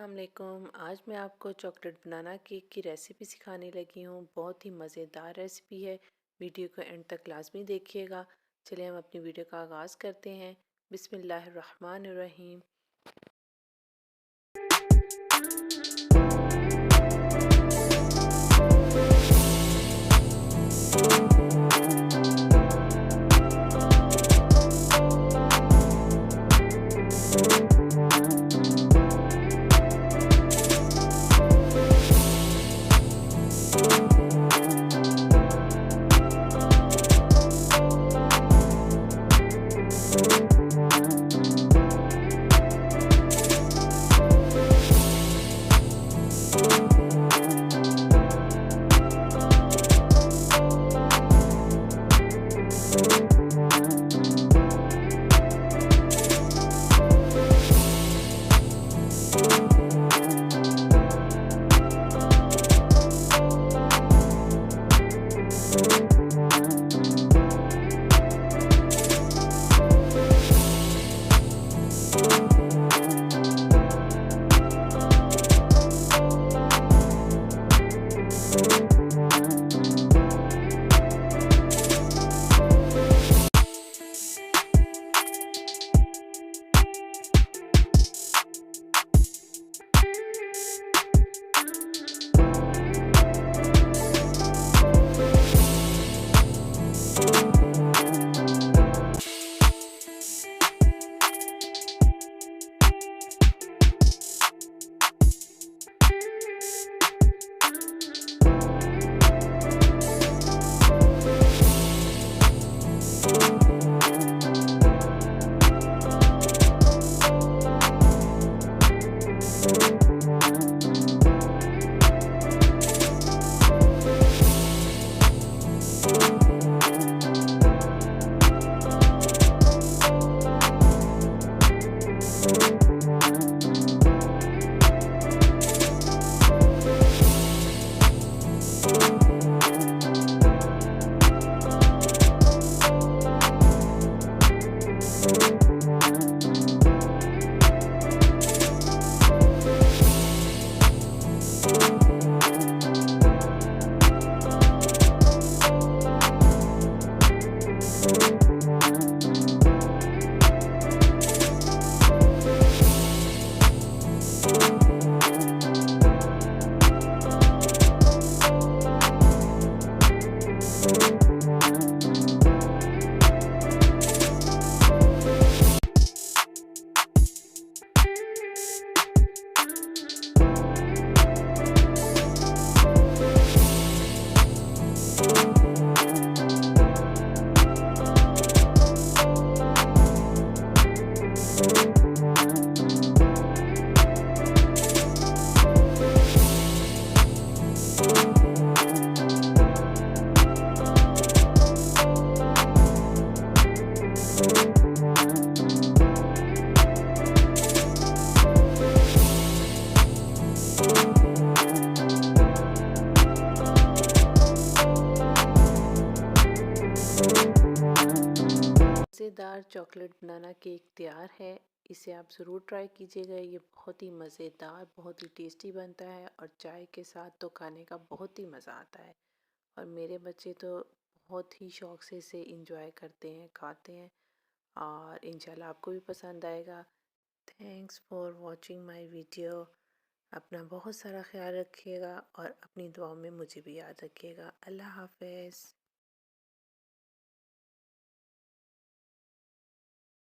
अस्सलाम वालेकुम। आज मैं आपको चॉकलेट बनाना केक की रेसिपी सिखाने लगी हूँ। बहुत ही मज़ेदार रेसिपी है। वीडियो को एंड तक लाजमी देखिएगा। चलिए हम अपनी वीडियो का आगाज़ करते हैं। बिस्मिल्लाहिर्रहमानिर्रहीम। मज़ेदार चॉकलेट बनाना केक तैयार है। इसे आप ज़रूर ट्राई कीजिएगा। ये बहुत ही मज़ेदार, बहुत ही टेस्टी बनता है और चाय के साथ तो खाने का बहुत ही मज़ा आता है। और मेरे बच्चे तो बहुत ही शौक़ से इसे इंजॉय करते हैं, खाते हैं और इंशाल्लाह आपको भी पसंद आएगा। Thanks for watching my video. अपना बहुत सारा ख्याल रखिएगा और अपनी दुआओं में मुझे भी याद रखिएगा। अल्लाह हाफ़िज़।